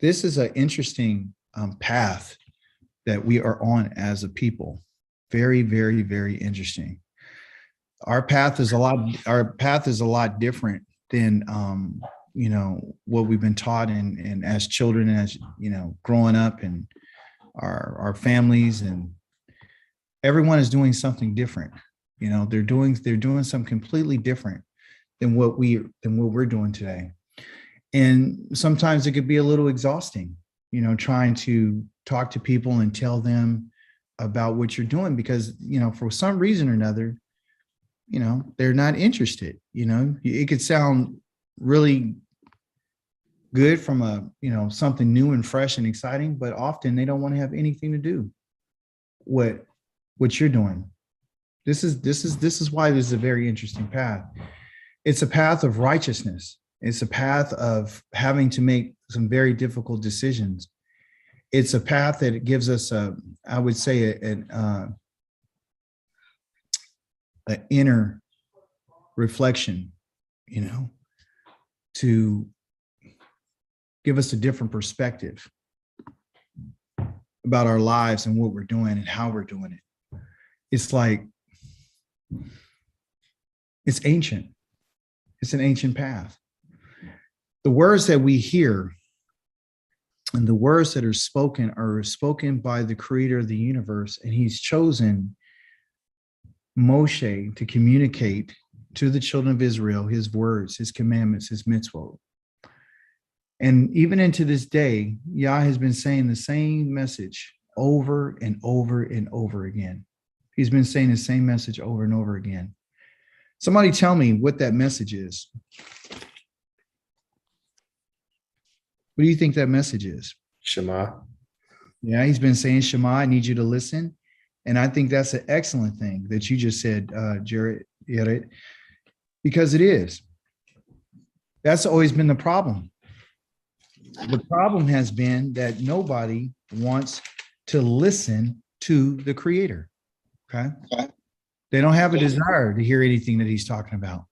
This is an interesting path that we are on as a people. Very, very, very interesting. Our path is a lot different than what we've been taught and as children, as growing up, and our families, and everyone is doing something different. They're doing something completely different than what we're doing today. And sometimes it could be a little exhausting, trying to talk to people and tell them about what you're doing, because for some reason or another, they're not interested. It could sound really good from something new and fresh and exciting, but often they don't want to have anything to do with what you're doing. This is why this is a very interesting path. It's a path of righteousness. It's a path of having to make some very difficult decisions. It's a path that gives us I would say, an inner reflection, to give us a different perspective about our lives and what we're doing and how we're doing it. It's like, it's ancient. It's an ancient path. The words that we hear and the words that are spoken by the creator of the universe, and he's chosen Moshe to communicate to the children of Israel his words, his commandments, his mitzvot. And even into this day, Yah has been saying the same message over and over and over again. He's been saying the same message over and over again. Somebody tell me what that message is. What do you think that message is? Shema. Yeah, he's been saying, Shema, I need you to listen. And I think that's an excellent thing that you just said, Jared, because it is. That's always been the problem. The problem has been that nobody wants to listen to the creator. Okay. They don't have a desire to hear anything that he's talking about.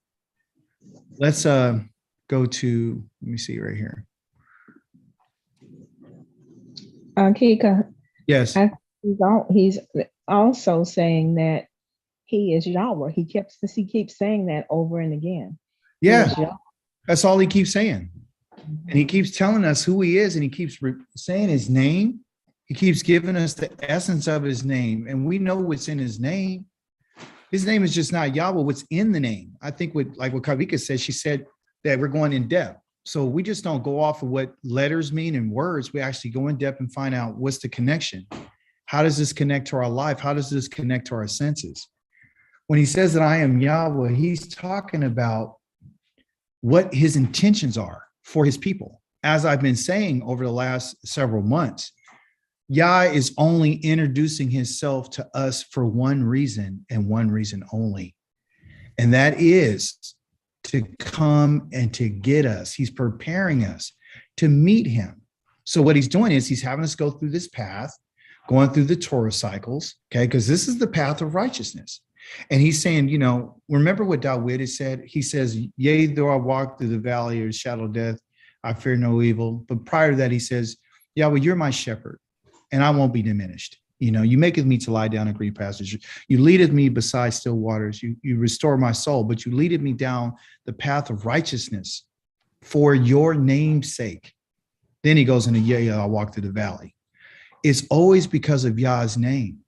Let's go to, let me see right here. Kika. Yes. He's also saying that he is Yahweh. He keeps saying that over and again. Yeah. That's all he keeps saying. And he keeps telling us who he is, and he keeps saying his name. He keeps giving us the essence of his name, and we know what's in his name. His name is just not Yahweh. What's in the name? I think what Kavika said, she said that we're going in depth. So we just don't go off of what letters mean and words. We actually go in depth and find out what's the connection. How does this connect to our life? How does this connect to our senses? When he says that I am Yahweh, he's talking about what his intentions are for his people. As I've been saying over the last several months, Yah is only introducing himself to us for one reason and one reason only. And that is to come and to get us. He's preparing us to meet him. So what he's doing is he's having us go through this path, going through the Torah cycles, okay? Because this is the path of righteousness. And he's saying, remember what David has said? He says, yea, though I walk through the valley of the shadow of death, I fear no evil. But prior to that, he says, Yahweh, you're my shepherd, and I won't be diminished. You maketh me to lie down in green pastures. You leadeth me beside still waters. You restore my soul, but you leadeth me down the path of righteousness for your name's sake. Then he goes into, yea, I'll walk through the valley. It's always because of Yah's name.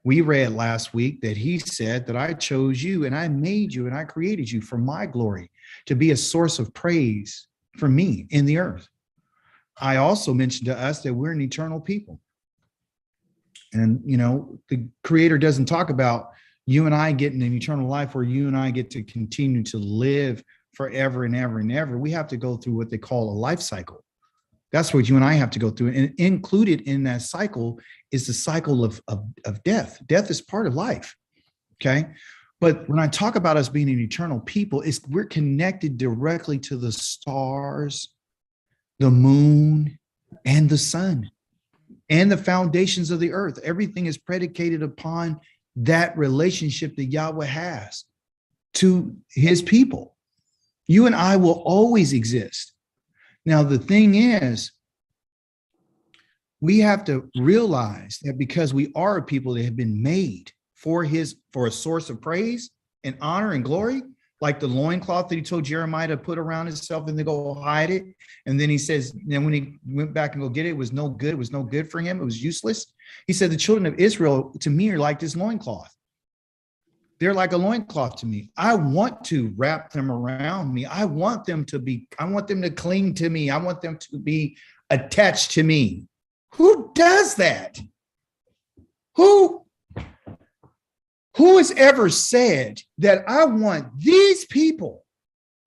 We read last week that he said that I chose you and I made you and I created you for my glory, to be a source of praise for me in the earth. I also mentioned to us that we're an eternal people. And, the creator doesn't talk about you and I getting an eternal life where you and I get to continue to live forever and ever and ever. We have to go through what they call a life cycle. That's what you and I have to go through. And included in that cycle is the cycle of death. Death is part of life. Okay. But when I talk about us being an eternal people, we're connected directly to the stars, the moon, and the sun, and the foundations of the earth. Everything is predicated upon that relationship that Yahweh has to his people. You and I will always exist. Now, the thing is, We have to realize that because we are a people that have been made for a source of praise and honor and glory, like the loincloth that he told Jeremiah to put around himself and to go hide it. And then he says, then when he went back and go get it, it was no good. It was no good for him. It was useless. He said, the children of Israel to me are like this loincloth. They're like a loincloth to me. I want to wrap them around me. I want them to cling to me. I want them to be attached to me. Who does that? Who has ever said that I want these people?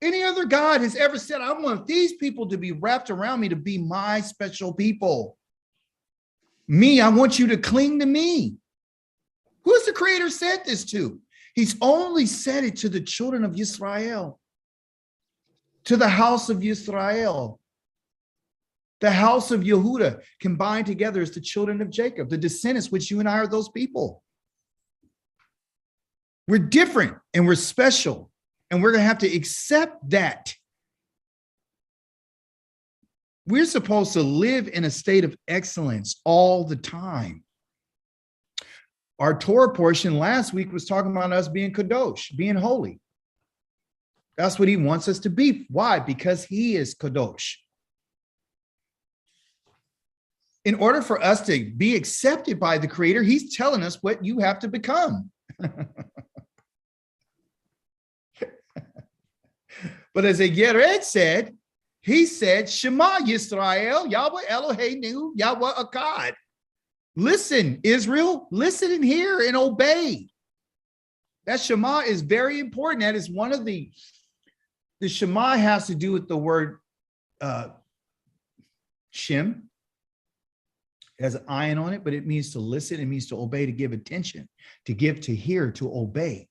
Any other God has ever said, I want these people to be wrapped around me, to be my special people. Me, I want you to cling to me. Who has the Creator said this to? He's only said it to the children of Israel, to the house of Israel. The house of Yehuda combined together as the children of Jacob, the descendants, which you and I are those people. We're different and we're special, and we're going to have to accept that. We're supposed to live in a state of excellence all the time. Our Torah portion last week was talking about us being kadosh, being holy. That's what he wants us to be. Why? Because he is kadosh. In order for us to be accepted by the Creator, he's telling us what you have to become. But as Yered said, he said, Shema Yisrael, Yahweh Eloheinu, Yahweh Akkad. Listen, Israel, listen and hear and obey. That Shema is very important. That is one of the Shema has to do with the word Shem. It has an ion on it, but it means to listen. It means to obey, to give attention, to give, to hear, to obey.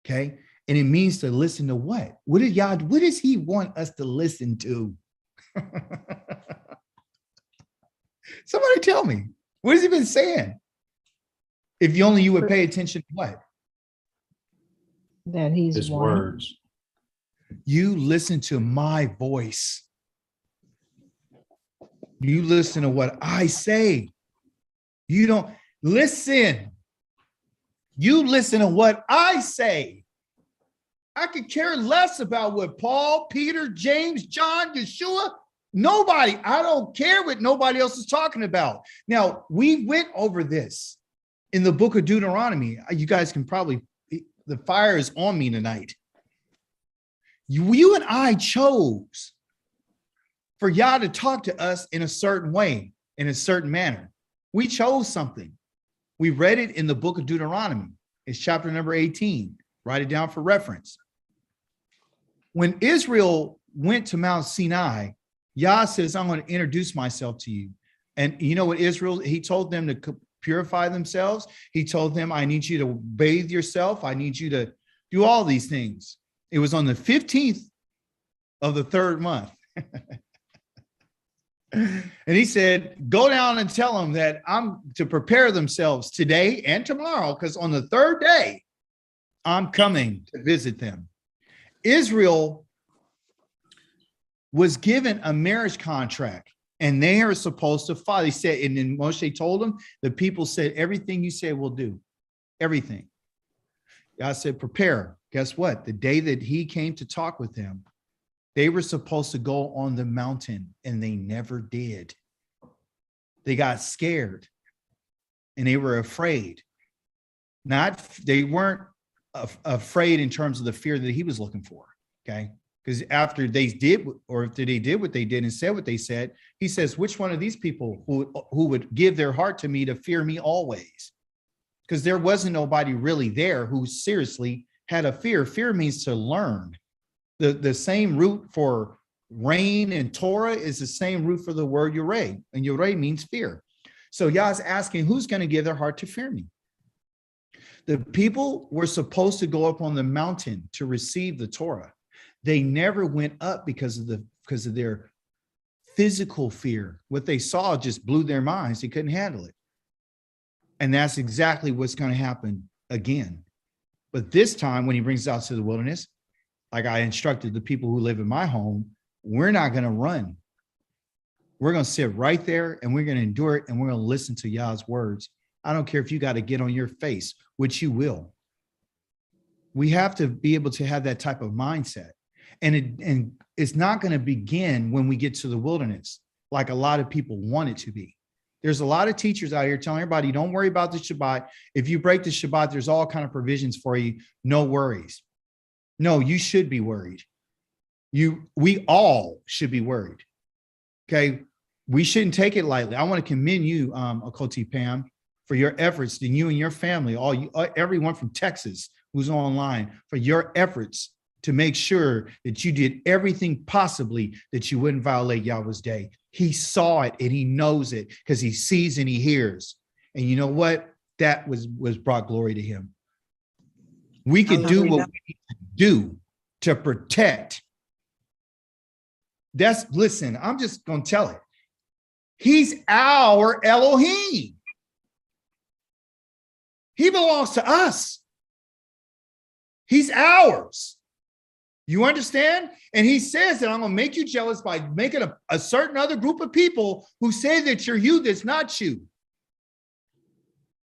Okay. And it means to listen to what? What does he want us to listen to? Somebody tell me. What has he been saying? If you would pay attention to what? That he's His one. words. You listen to my voice. You listen to what I say. You don't listen. You listen to what I say. I could care less about what Paul, Peter, James, John, Yeshua, nobody. I don't care what nobody else is talking about. Now, we went over this in the book of Deuteronomy. You guys can probably, the fire is on me tonight. You and I chose for Yah to talk to us in a certain way, in a certain manner. We chose something. We read it in the book of Deuteronomy. It's chapter number 18. Write it down for reference. When Israel went to Mount Sinai, Yah says, I'm going to introduce myself to you. And you know what Israel, he told them to purify themselves. He told them, I need you to bathe yourself. I need you to do all these things. It was on the 15th of the third month. And he said, go down and tell them that I'm to prepare themselves today and tomorrow, because on the third day, I'm coming to visit them. Israel was given a marriage contract, and they are supposed to follow. He said, and then Moshe told them, the people said, everything you say we'll do. Everything. God said, prepare. Guess what? The day that he came to talk with them, they were supposed to go on the mountain, and they never did. They got scared, and they were afraid. They weren't afraid in terms of the fear that he was looking for. Okay. Because after they did, or after they did what they did and said what they said, he says, which one of these people who would give their heart to me to fear me always? Because there wasn't nobody really there who seriously had a fear. Fear means to learn. The same root for rain and Torah is the same root for the word Yireh, and Yireh means fear. So Yah's asking, who's going to give their heart to fear me? The people were supposed to go up on the mountain to receive the Torah. They never went up because of their physical fear. What they saw just blew their minds. They couldn't handle it. And that's exactly what's going to happen again. But this time, when he brings us out to the wilderness, like I instructed the people who live in my home, we're not going to run. We're going to sit right there and we're going to endure it and we're going to listen to Yah's words. I don't care if you got to get on your face, which you will. We have to be able to have that type of mindset. And it's not going to begin when we get to the wilderness, like a lot of people want it to be. There's a lot of teachers out here telling everybody, don't worry about the Shabbat. If you break the Shabbat, there's all kind of provisions for you. No worries. No, you should be worried. We all should be worried. Okay. We shouldn't take it lightly. I want to commend you, Akoti Pam, for your efforts, and you and your family, everyone from Texas who's online, for your efforts to make sure that you did everything possibly that you wouldn't violate Yahweh's day. He saw it and he knows it because he sees and he hears. And you know what? That was brought glory to him. We could do what we need to do to protect. Listen, I'm just going to tell it. He's our Elohim. He belongs to us. He's ours. You understand? And he says that I'm going to make you jealous by making a certain other group of people who say that you're you, that's not you.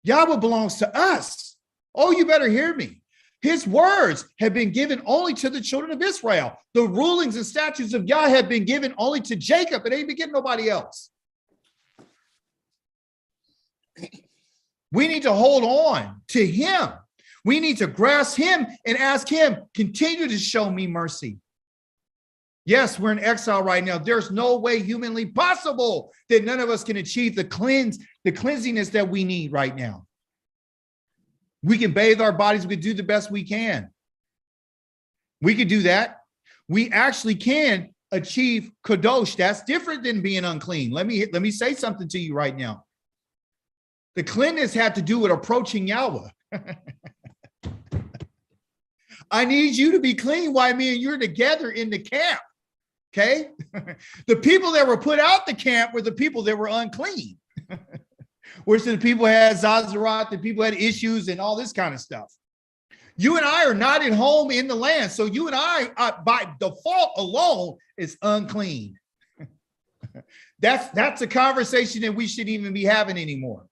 Yahweh belongs to us. Oh, you better hear me. His words have been given only to the children of Israel. The rulings and statutes of Yah have been given only to Jacob. It ain't been given nobody else. We need to hold on to him. We need to grasp him and ask him, continue to show me mercy. Yes, we're in exile right now. There's no way humanly possible that none of us can achieve the cleansiness that we need right now. We can bathe our bodies. We can do the best we can. We can do that. We actually can achieve kadosh. That's different than being unclean. Let me say something to you right now. The cleanness had to do with approaching Yahweh. I need you to be clean while me and you're together in the camp. Okay. The people that were put out the camp were the people that were unclean. Whereas the people had Zazarat, the people had issues and all this kind of stuff. You and I are not at home in the land. So you and I, by default alone, is unclean. That's a conversation that we shouldn't even be having anymore.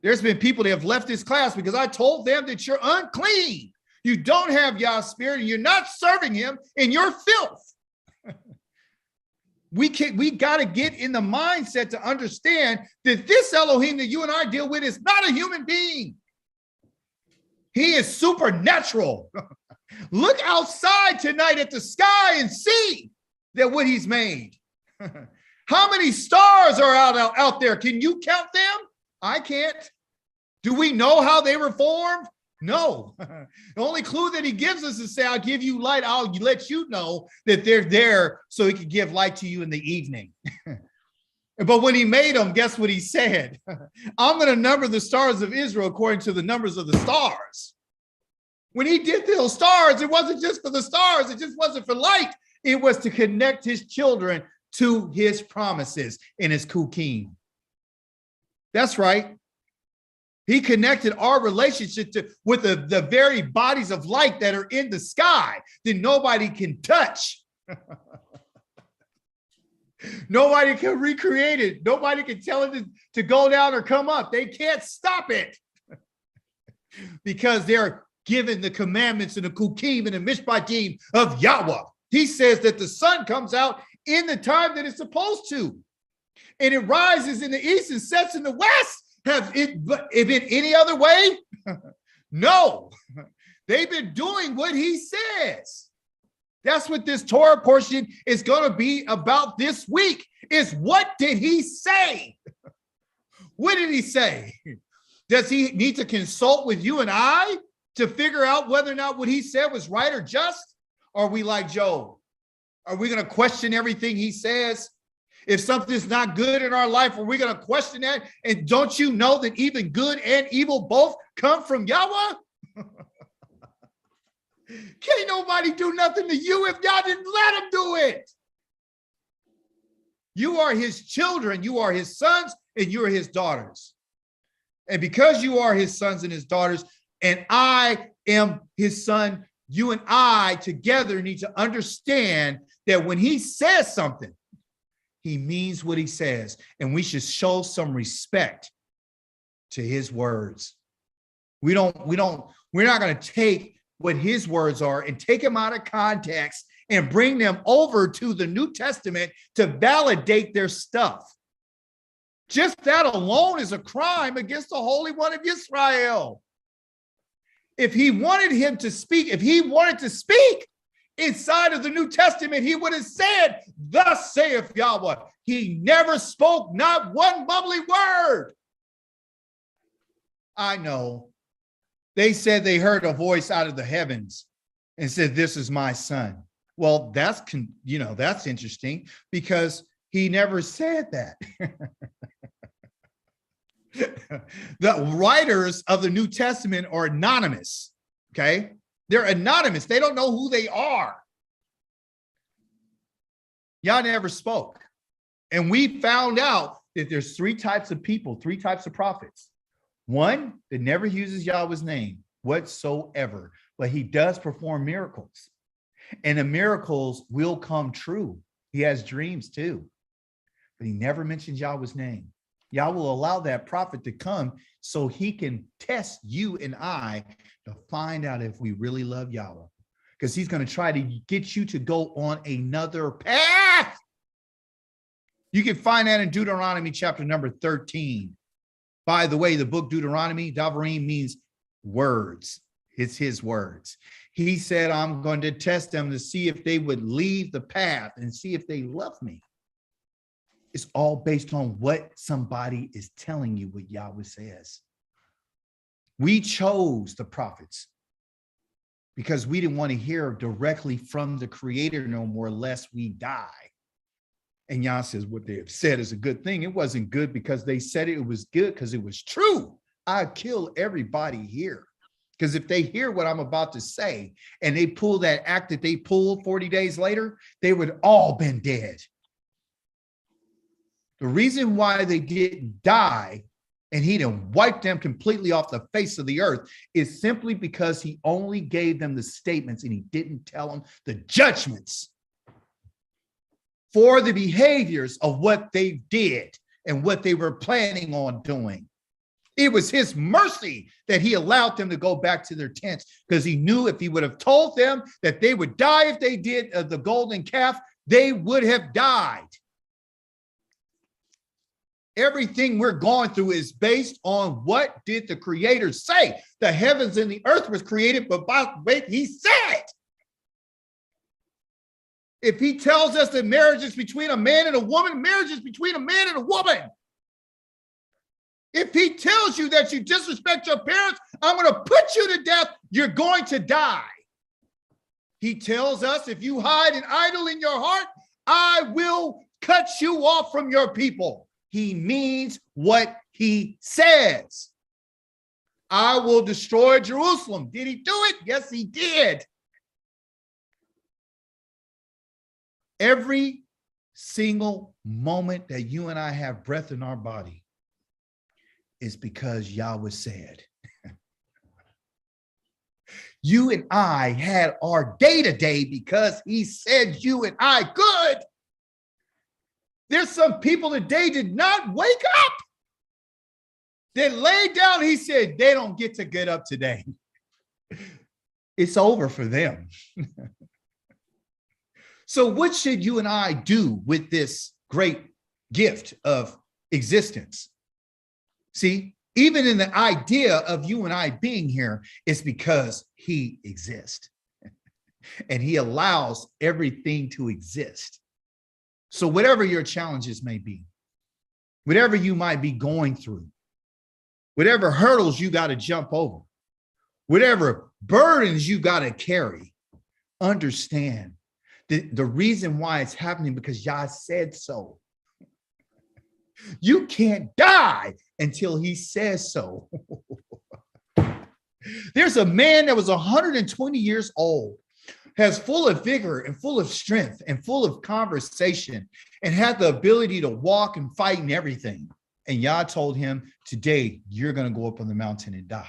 There's been people that have left this class because I told them that you're unclean. You don't have Yah's spirit and you're not serving him in your filth. We got to get in the mindset to understand that this Elohim that you and I deal with is not a human being. He is supernatural. Look outside tonight at the sky and see that what he's made. How many stars are out there? Can you count them? I can't. Do we know how they were formed? No. The only clue that he gives us is say, I'll give you light. I'll let you know that they're there so he could give light to you in the evening. But when he made them, guess what he said? I'm going to number the stars of Israel according to the numbers of the stars. When he did those stars, it wasn't just for the stars. It just wasn't for light. It was to connect his children to his promises in his kukim. That's right. He connected our relationship with the very bodies of light that are in the sky that nobody can touch. Nobody can recreate it. Nobody can tell it to go down or come up. They can't stop it because they're given the commandments and the kukim and the mishpatim of Yahweh. He says that the sun comes out in the time that it's supposed to, and it rises in the east and sets in the west. Have it been any other way? No. They've been doing what he says. That's what this Torah portion is going to be about this week, is what did he say? What did he say? Does he need to consult with you and I to figure out whether or not what he said was right or just? Or are we like Job? Are we going to question everything he says? If something's not good in our life, are we going to question that? And don't you know that even good and evil both come from Yahweh? Can't nobody do nothing to you if y'all didn't let him do it. You are his children. You are his sons and you are his daughters. And because you are his sons and his daughters, and I am his son, you and I together need to understand that when he says something, He means what he says, and we should show some respect to his words. We're not going to take what his words are and take them out of context and bring them over to the New Testament to validate their stuff. Just that alone is a crime against the Holy One of Israel. If he wanted him to speak, if he wanted to speak inside of the New Testament, he would have said, "Thus saith Yahweh." He never spoke not one bubbly word. I know. They said they heard a voice out of the heavens and said, "This is my son." Well, that's interesting because he never said that. The writers of the New Testament are anonymous. Okay. They're anonymous. They don't know who they are. Yah never spoke. And we found out that there's three types of people, three types of prophets. One that never uses Yahweh's name whatsoever, but he does perform miracles. And the miracles will come true. He has dreams too, but he never mentions Yahweh's name. Yah will allow that prophet to come so he can test you and I to find out if we really love Yahweh. Because he's going to try to get you to go on another path. You can find that in Deuteronomy chapter number 13. By the way, the book Deuteronomy, Davarim means words. It's his words. He said, I'm going to test them to see if they would leave the path and see if they love me. It's all based on what somebody is telling you, what Yahweh says. We chose the prophets because we didn't want to hear directly from the Creator no more, lest we die. And Yah says what they have said is a good thing. It wasn't good because they said it was good because it was true. I'd kill everybody here. Because if they hear what I'm about to say and they pull that act that they pulled 40 days later, they would all been dead. The reason why they didn't die and he didn't wipe them completely off the face of the earth is simply because he only gave them the statements and he didn't tell them the judgments for the behaviors of what they did and what they were planning on doing. It was his mercy that he allowed them to go back to their tents, because he knew if he would have told them that they would die if they did the golden calf, they would have died. Everything we're going through is based on what did the Creator say. The heavens and the earth was created, but by what he said. If he tells us that marriage is between a man and a woman, marriage is between a man and a woman. If he tells you that you disrespect your parents, I'm going to put you to death, you're going to die. He tells us if you hide an idol in your heart, I will cut you off from your people. He means what he says. I will destroy Jerusalem. Did he do it? Yes, he did. Every single moment that you and I have breath in our body is because Yahweh said. You and I had our day-to-day because he said you and I could. There's some people today did not wake up. They laid down. He said they don't get to get up today. It's over for them. So what should you and I do with this great gift of existence? See, even in the idea of you and I being here, it's because he exists and he allows everything to exist. So whatever your challenges may be, whatever you might be going through, whatever hurdles you got to jump over, whatever burdens you got to carry, understand the reason why it's happening because Yah said so. You can't die until he says so. There's a man that was 120 years old, has full of vigor and full of strength and full of conversation and had the ability to walk and fight and everything. And Yah told him, today, you're going to go up on the mountain and die.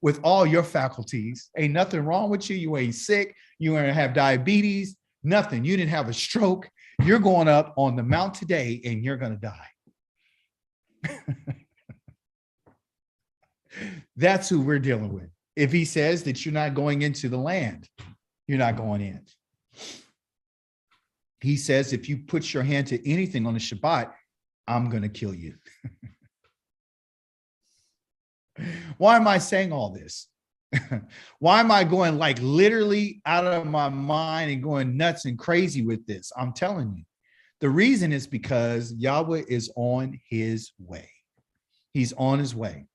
With all your faculties, ain't nothing wrong with you. You ain't sick. You ain't have diabetes, nothing. You didn't have a stroke. You're going up on the mount today and you're going to die. That's who we're dealing with. If he says that you're not going into the land, you're not going in. He says, if you put your hand to anything on the Shabbat, I'm going to kill you. Why am I saying all this? Why am I going like literally out of my mind and going nuts and crazy with this? I'm telling you, the reason is because Yahweh is on his way. He's on his way.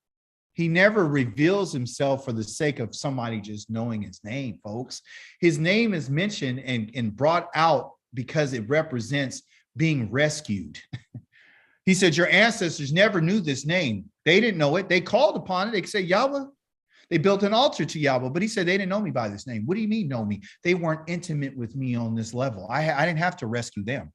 He never reveals himself for the sake of somebody just knowing his name, folks. His name is mentioned and brought out because it represents being rescued. He said, your ancestors never knew this name. They didn't know it. They called upon it. They said, Yahweh. They built an altar to Yahweh, but he said they didn't know me by this name. What do you mean know me? They weren't intimate with me on this level. I didn't have to rescue them.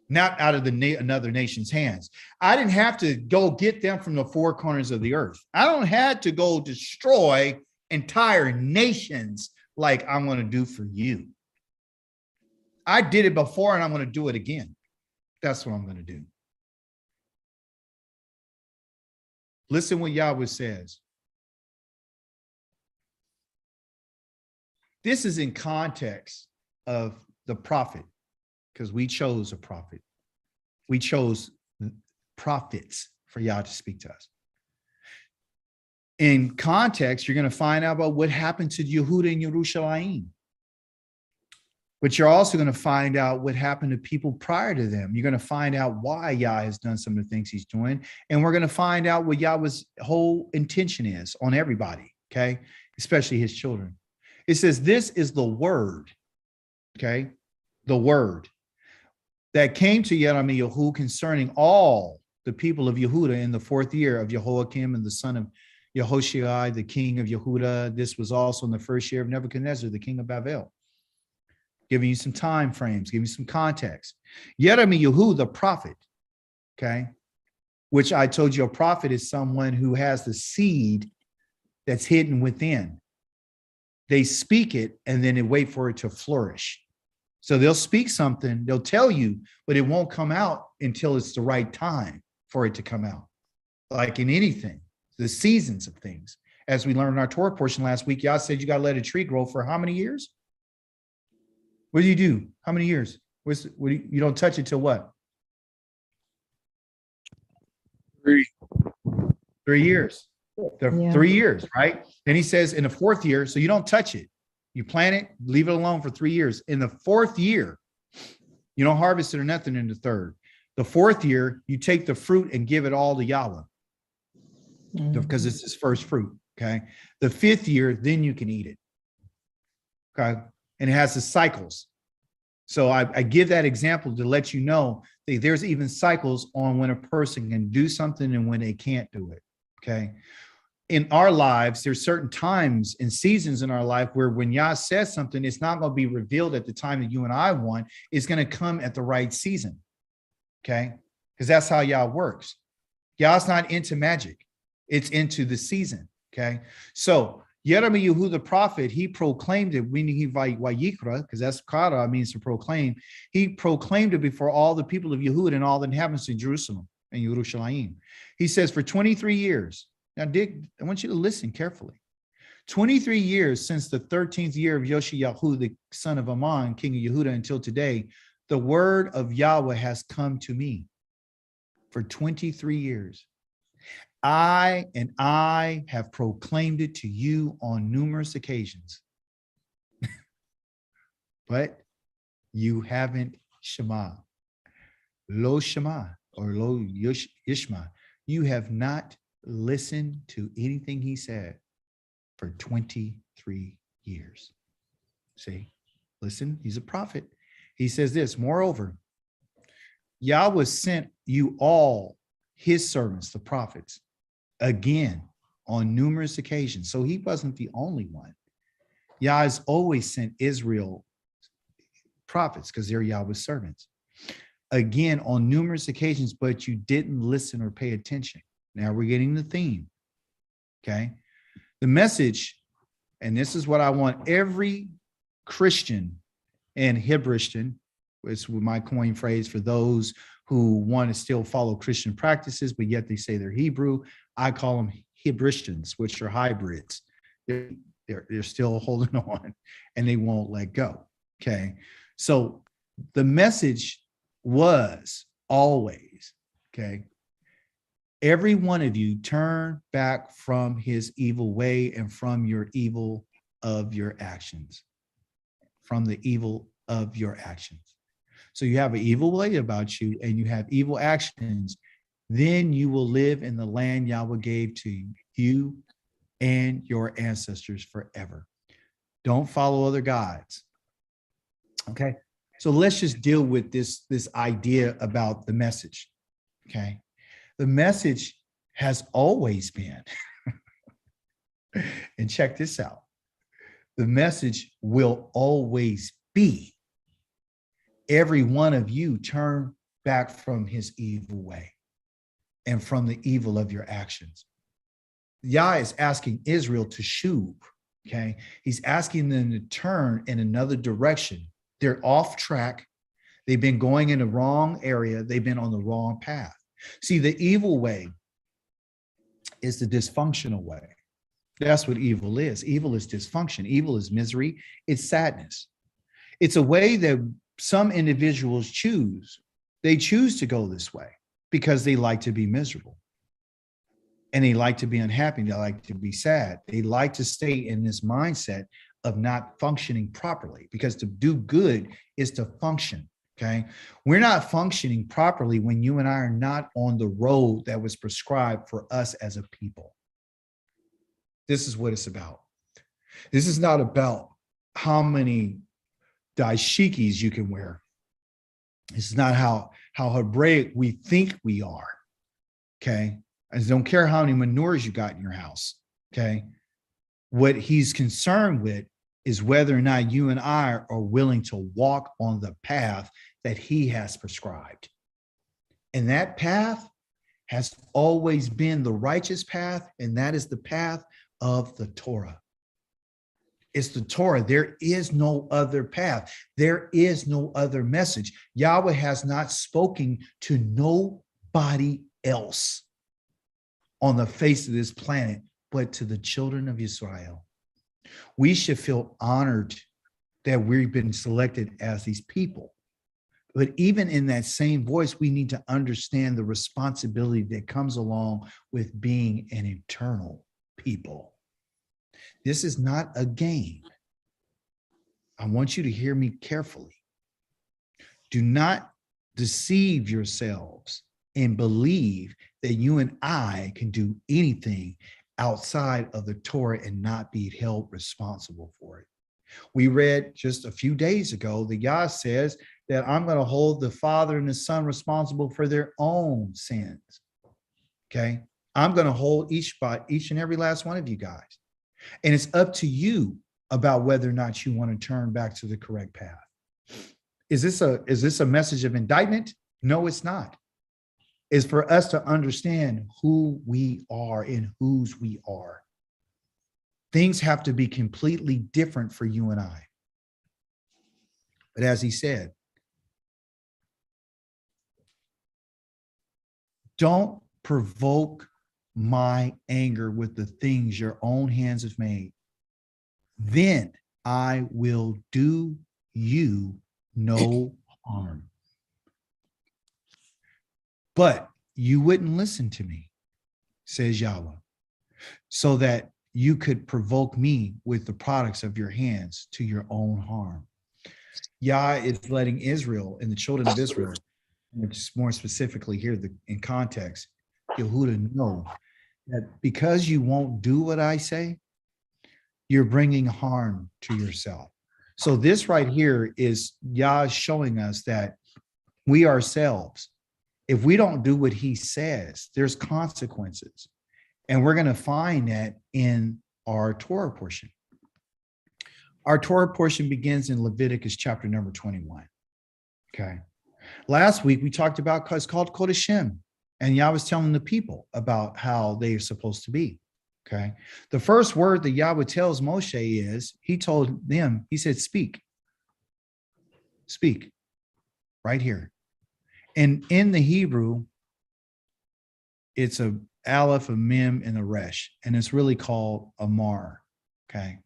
Not out of another nation's hands. I didn't have to go get them from the four corners of the earth. I don't have to go destroy entire nations like I'm going to do for you. I did it before and I'm going to do it again. That's what I'm going to do. Listen what Yahweh says. This is in context of the prophet, because we chose a prophet. We chose prophets for Yah to speak to us. In context, you're going to find out about what happened to Yehuda and Yerushalayim. But you're also going to find out what happened to people prior to them. You're going to find out why Yah has done some of the things he's doing. And we're going to find out what Yahweh's whole intention is on everybody, okay? Especially his children. It says, this is the word, okay? The word that came to Yirmiyahu concerning all the people of Yehuda in the 4th year of Jehoiakim and the son of Yehoshai, the king of Yehuda. This was also in the 1st year of Nebuchadnezzar, the king of Babel. Giving you some time frames, giving you some context. Yirmiyahu, the prophet, okay? Which I told you, a prophet is someone who has the seed that's hidden within. They speak it and then they wait for it to flourish. So they'll speak something, they'll tell you, but it won't come out until it's the right time for it to come out. Like in anything, the seasons of things. As we learned in our Torah portion last week, Yah said you got to let a tree grow for how many years? What do you do? How many years? You don't touch it till what? 3 years. 3 years, right? Then he says in the 4th year, so you don't touch it. You plant it, leave it alone for 3 years. In the 4th year, you don't harvest it or nothing in the 3rd. The 4th year, you take the fruit and give it all to Yahweh because it's his first fruit, okay? The 5th year, then you can eat it, okay? And it has the cycles. So I give that example to let you know that there's even cycles on when a person can do something and when they can't do it, okay? In our lives, there's certain times and seasons in our life where when Yah says something, it's not going to be revealed at the time that you and I want. It's going to come at the right season, okay? Because that's how Yah works. Yah's not into magic. It's into the season, okay? So Yirmiyahu the prophet, he proclaimed it, meaning he vayikra, because that's kara means to proclaim. He proclaimed it before all the people of Yehuda and all the inhabitants of Jerusalem and Yerushalayim. He says for 23 years. Now, Dick, I want you to listen carefully. 23 years since the 13th year of Yoshiyahu, the son of Ammon, king of Yehuda, until today, the word of Yahweh has come to me for 23 years. I have proclaimed it to you on numerous occasions, but you haven't Shema. Lo Shema or Lo Yishma. You have not listened to anything he said for 23 years. See, listen, he's a prophet. He says this, moreover, Yahweh sent you all his servants, the prophets, again on numerous occasions. So he wasn't the only one. Yah has always sent Israel prophets because they're Yahweh's servants. Again on numerous occasions, but you didn't listen or pay attention. Now we're getting the theme, okay? The message, and this is what I want every Christian and Hebristian It's my coin phrase for those who want to still follow Christian practices, but yet they say they're Hebrew. I call them Hebristians, which are hybrids. They're still holding on and they won't let go. Okay. So the message was always, okay, every one of you turn back from his evil way and from your evil of your actions. From the evil of your actions. So you have an evil way about you and you have evil actions, then you will live in the land Yahweh gave to you and your ancestors forever. Don't follow other gods. Okay. So let's just deal with this idea about the message. Okay. The message has always been, and check this out, the message will always be, every one of you turn back from his evil way and from the evil of your actions. Yah is asking Israel to shuv, okay? He's asking them to turn in another direction. They're off track. They've been going in the wrong area. They've been on the wrong path. See, the evil way is the dysfunctional way. That's what evil is. Evil is dysfunction. Evil is misery. It's sadness. It's a way that some individuals choose. They choose to go this way because they like to be miserable. And they like to be unhappy. They like to be sad. They like to stay in this mindset of not functioning properly, because to do good is to function. Okay. We're not functioning properly when you and I are not on the road that was prescribed for us as a people. This is what it's about. This is not about how many dashikis you can wear. This is not how Hebraic we think we are. Okay. I don't care how many manures you got in your house. Okay. What he's concerned with is whether or not you and I are willing to walk on the path that he has prescribed. And that path has always been the righteous path, and that is the path of the Torah. It's the Torah. There is no other path. There is no other message. Yahweh has not spoken to nobody else on the face of this planet but to the children of Israel. We should feel honored that we've been selected as these people. But even in that same voice, we need to understand the responsibility that comes along with being an eternal people. This is not a game. I want you to hear me carefully. Do not deceive yourselves and believe that you and I can do anything outside of the Torah and not be held responsible for it. We read just a few days ago that Yah says that I'm going to hold the Father and the Son responsible for their own sins. Okay. I'm going to hold each and every last one of you guys. And it's up to you about whether or not you want to turn back to the correct path. Is this a message of indictment? No, it's not. It's for us to understand who we are and whose we are. Things have to be completely different for you and I. But as he said, don't provoke my anger with the things your own hands have made. Then I will do you no harm. But you wouldn't listen to me, says Yahweh, so that you could provoke me with the products of your hands to your own harm. Yah is letting Israel and the children of Israel, which more specifically here in context, Yehuda, know that because you won't do what I say, you're bringing harm to yourself. So this right here is Yah showing us that we ourselves, if we don't do what he says, there's consequences. And we're going to find that in our Torah portion. Our Torah portion begins in Leviticus chapter number 21. Okay. Last week, we talked about, it's called Kodashim. And Yah was telling the people about how they are supposed to be. Okay. The first word that Yahweh tells Moshe is, he told them, he said, speak. Speak. right here. And in the Hebrew, it's a aleph, a mem, and a resh, and it's really called amar. Okay,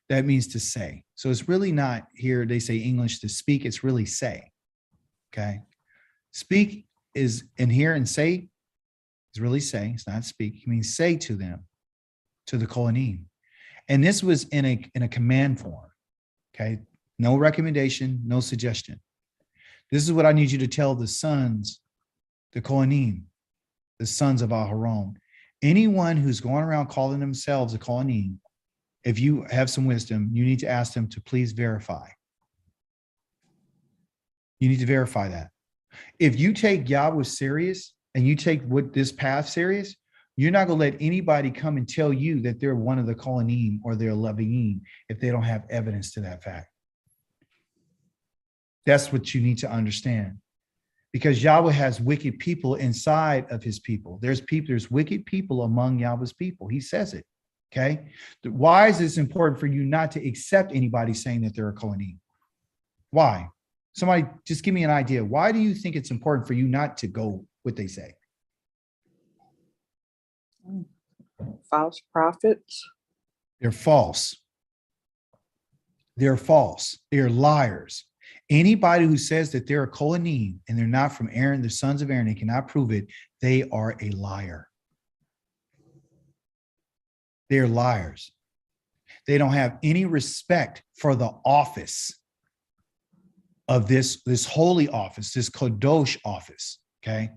that means to say. So it's really not here. They say English to speak. It's really say. Okay, speak is in here, and say is really say. It's not speak. It means say to them, to the Kohanim. And this was in a command form. Okay, no recommendation, no suggestion. This is what I need you to tell the sons, the Kohanim, the sons of Aharon. Anyone who's going around calling themselves a Kohanim, if you have some wisdom, you need to ask them to please verify. You need to verify that. If you take Yahweh serious and you take what this path serious, you're not going to let anybody come and tell you that they're one of the Kohanim or they're Leviim if they don't have evidence to that fact. That's what you need to understand. Because Yahweh has wicked people inside of his people. There's wicked people among Yahweh's people. He says it. Okay. Why is this important for you not to accept anybody saying that they're a Kohanim? Why? Somebody just give me an idea. Why do you think it's important for you not to go what they say? False prophets. They're false. They're false. They're liars. Anybody who says that they're a Kohanim and they're not from Aaron, the sons of Aaron, they cannot prove it, they are a liar. They're liars. They don't have any respect for the office of this holy office, this Kadosh office, okay?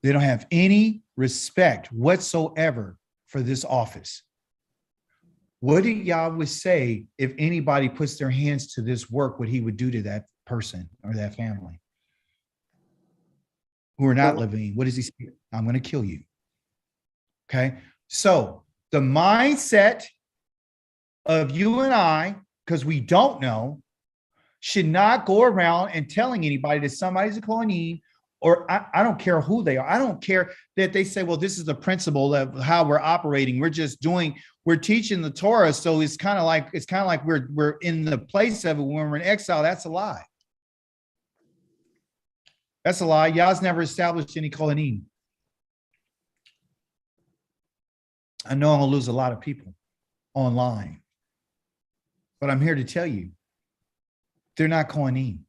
They don't have any respect whatsoever for this office. What did Yahweh say if anybody puts their hands to this work, what he would do to that person or that family who are not living? What does he say? I'm going to kill you. Okay. So the mindset of you and I, because we don't know, should not go around and telling anybody that somebody's a Kohanim, or I don't care who they are. I don't care that they say, well, this is the principle of how we're operating. We're teaching the Torah. So it's kind of like we're in the place of it when we're in exile. That's a lie. That's a lie. Yah's never established any Kohanim. I know I'm gonna lose a lot of people online, but I'm here to tell you, they're not Kohanim.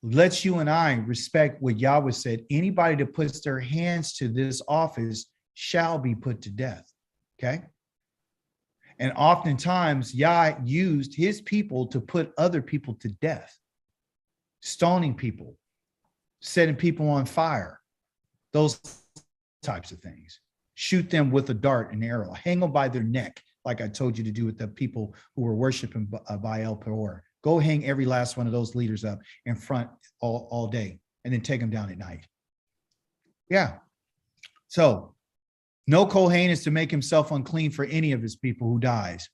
Let's you and I respect what Yahweh said. Anybody that puts their hands to this office shall be put to death. Okay. And oftentimes Yah used his people to put other people to death, stoning people, setting people on fire, those types of things. Shoot them with a dart and arrow, hang them by their neck, like I told you to do with the people who were worshiping Baal Peor. Go hang every last one of those leaders up in front all day and then take them down at night. Yeah. So no Kohen is to make himself unclean for any of his people who dies.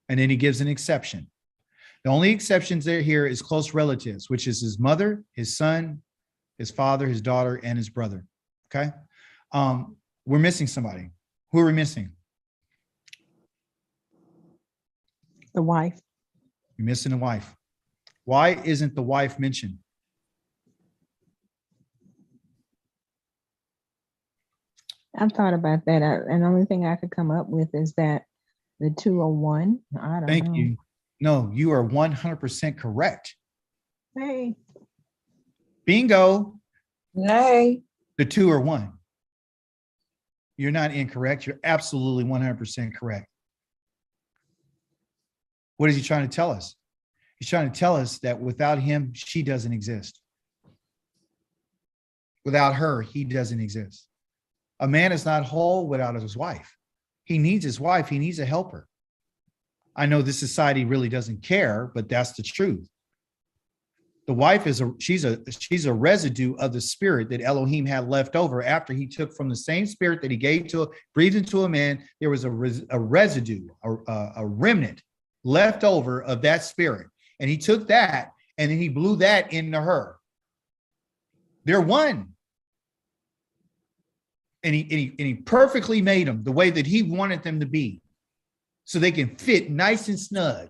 And then he gives an exception. The only exceptions there here is close relatives, which is his mother, his son, his father, his daughter, and his brother. Okay. We're missing somebody. Who are we missing? The wife. You're missing the wife. Why isn't the wife mentioned? I've thought about that. And the only thing I could come up with is that the 201. I don't know. Thank you. No, you are 100% correct. Hey. Bingo. Nay. The two are one. You're not incorrect. You're absolutely 100% correct. What is he trying to tell us? He's trying to tell us that without him, she doesn't exist. Without her, he doesn't exist. A man is not whole without his wife. He needs his wife. He needs a helper. I know this society really doesn't care, but that's the truth. The wife she's a residue of the spirit that Elohim had left over after he took from the same spirit that he breathed into a man. There was a residue, a remnant left over of that spirit. And he took that and then he blew that into her. They're one. And he perfectly made them the way that he wanted them to be, so they can fit nice and snug.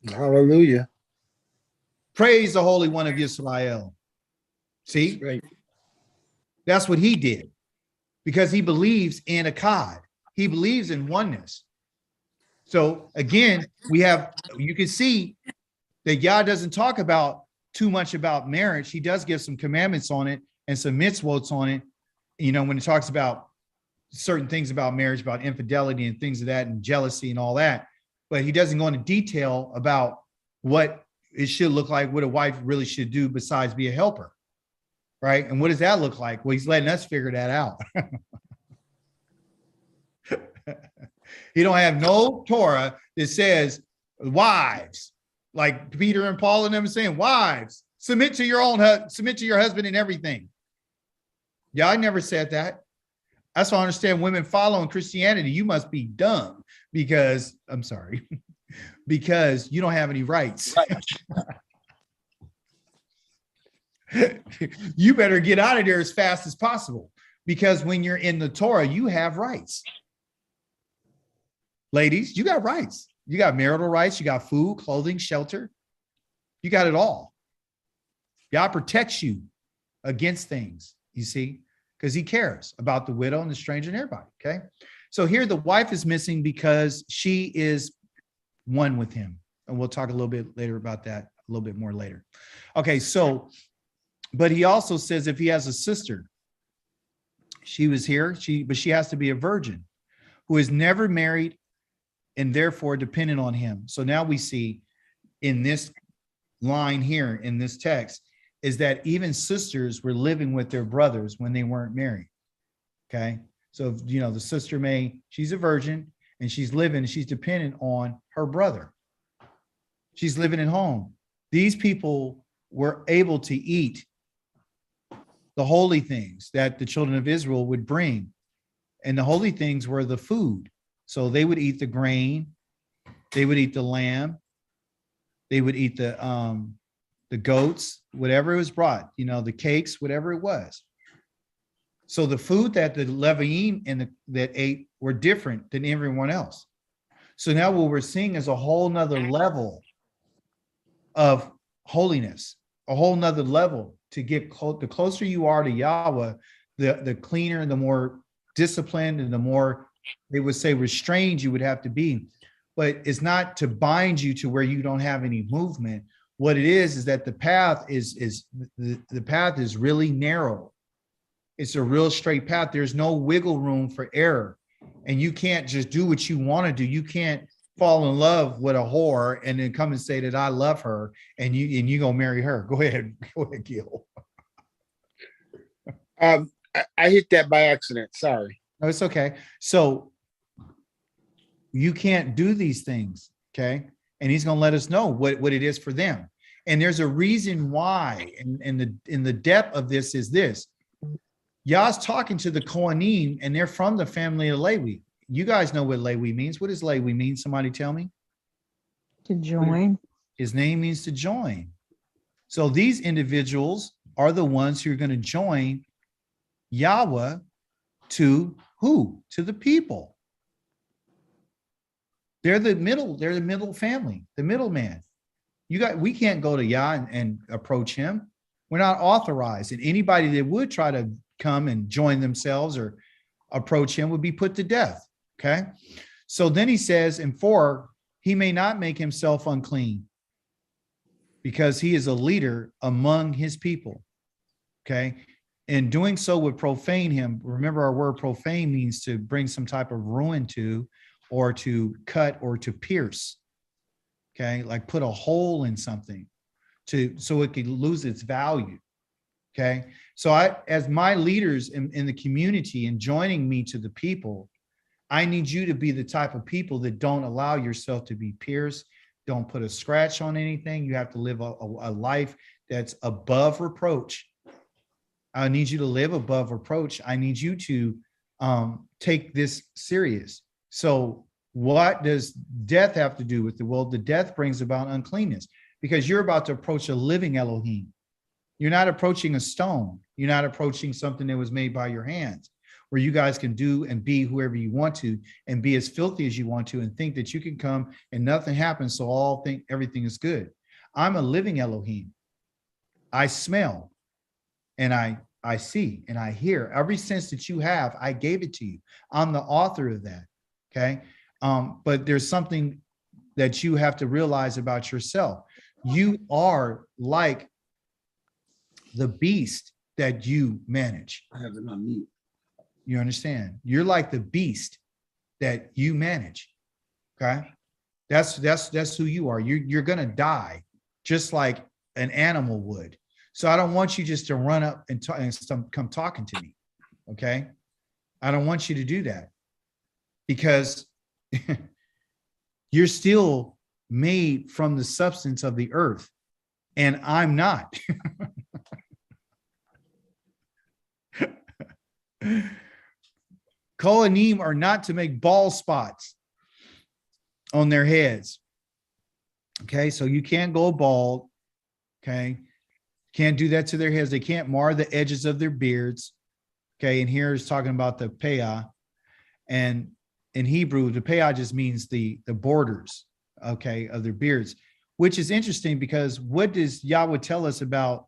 Hallelujah. Praise the Holy One of Israel. See, Right. that's what he did because he believes in Akkad. He believes in oneness. So again, you can see that Yah doesn't talk about too much about marriage. He does give some commandments on it and some mitzvot on it. When he talks about certain things about marriage, about infidelity and things of that, and jealousy and all that. But he doesn't go into detail about what it should look like, what a wife really should do besides be a helper. Right. And what does that look like? Well, he's letting us figure that out. He don't have no Torah that says wives, like Peter and Paul and them saying, wives, submit to your husband in everything. Yeah, I never said that. That's why I understand women following Christianity. You must be dumb because I'm sorry, because you don't have any rights. You better get out of there as fast as possible because when you're in the Torah, you have rights. Ladies, you got rights. You got marital rights. You got food, clothing, shelter. You got it all. God protects you against things, you see, because he cares about the widow and the stranger and everybody, okay? So here the wife is missing because she is one with him. And we'll talk a little bit later about that, a little bit more later. Okay, so, but he also says if he has a sister, she was here, but she has to be a virgin who is never married and therefore dependent on him. So now we see in this line here in this text is that even sisters were living with their brothers when they weren't married. Okay. So, the sister she's a virgin and she's dependent on her brother. She's living at home. These people were able to eat the holy things that the children of Israel would bring. And the holy things were the food. So they would eat the grain, they would eat the lamb, they would eat the goats, whatever it was brought, the cakes, whatever it was. So the food that the Leviim that ate were different than everyone else. So now what we're seeing is a whole nother level of holiness, a whole nother level to get the closer you are to Yahweh, the cleaner and the more disciplined and the more they would say restrained you would have to be. But it's not to bind you to where you don't have any movement. What it is that the path the path is really narrow. It's a real straight path. There's no wiggle room for error. And you can't just do what you want to do. You can't fall in love with a whore and then come and say that I love her and you gonna marry her. Go ahead, Gil. I hit that by accident. Sorry. No, it's okay. So you can't do these things, okay? And he's going to let us know what it is for them. And there's a reason why. And in the depth of this is this. Yah's talking to the Kohanim, and they're from the family of Levi. You guys know what Levi means. What does Levi mean? Somebody tell me. To join. His name means to join. So these individuals are the ones who are going to join Yahweh to who? To the people. They're the middle family, the middleman. We can't go to Yah and approach him. We're not authorized. And anybody that would try to come and join themselves or approach him would be put to death. Okay. So then he says in 4, he may not make himself unclean because he is a leader among his people. Okay. And doing so would profane him. Remember, our word profane means to bring some type of ruin to, or to cut, or to pierce. Okay, like put a hole in something so it could lose its value. Okay, so as my leaders in the community and joining me to the people, I need you to be the type of people that don't allow yourself to be pierced. Don't put a scratch on anything. You have to live a life that's above reproach. I need you to live above reproach. I need you to take this serious. So what does death have to do with it? Well, the death brings about uncleanness because you're about to approach a living Elohim. You're not approaching a stone. You're not approaching something that was made by your hands, where you guys can do and be whoever you want to and be as filthy as you want to and think that you can come and nothing happens. So all think everything is good. I'm a living Elohim. I smell and I see and I hear. Every sense that you have, I gave it to you. I'm the author of that. Okay. But there's something that you have to realize about yourself. You are like the beast that you manage. I have it on mute. You understand? You're like the beast that you manage. Okay. That's who you are. You're gonna die just like an animal would. So I don't want you just to run up and come talking to me. Okay. I don't want you to do that because you're still made from the substance of the earth, and I'm not. Kohanim are not to make bald spots on their heads. Okay, so you can't go bald. Okay, can't do that to their heads. They can't mar the edges of their beards. Okay, and here is talking about the peah, and in Hebrew, the peah just means the borders, okay, of their beards, which is interesting because what does Yahweh tell us about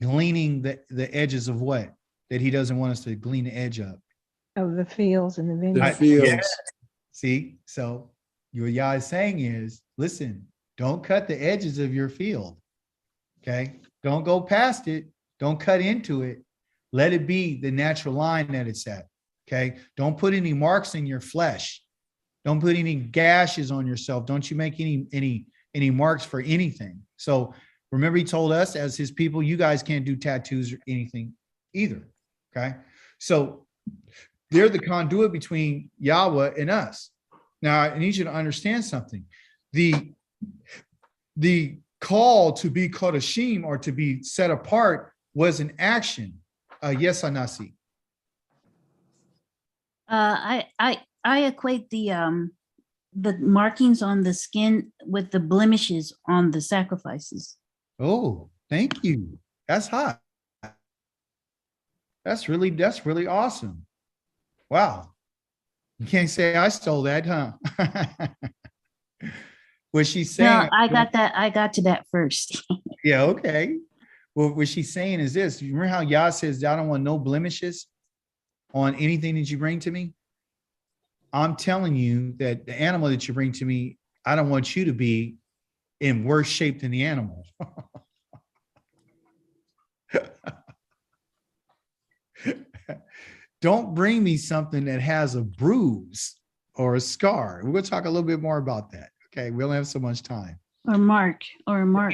gleaning the edges of what? That he doesn't want us to glean the edge of. Of the fields and the The vineyards. fields. Yeah. See, so what Yah is saying is, listen, don't cut the edges of your field. Okay, don't go past it. Don't cut into it. Let it be the natural line that it's at. Okay, don't put any marks in your flesh. Don't put any gashes on yourself. Don't you make any marks for anything. So remember, he told us as his people, you guys can't do tattoos or anything either. Okay, so they're the conduit between Yahweh and us. Now, I need you to understand something. The call to be kodashim, or to be set apart, was an action. Yes, Anasi. I equate the markings on the skin with the blemishes on the sacrifices. Oh, thank you. That's hot. That's really awesome. Wow. You can't say I stole that, huh? Was she saying? No, I got to that first. Yeah, okay. Well, what she's saying is this. You remember how Yah says, I don't want no blemishes on anything that you bring to me? I'm telling you that the animal that you bring to me, I don't want you to be in worse shape than the animal. Don't bring me something that has a bruise or a scar. We're going to talk a little bit more about that. Okay. We only have so much time. or a mark.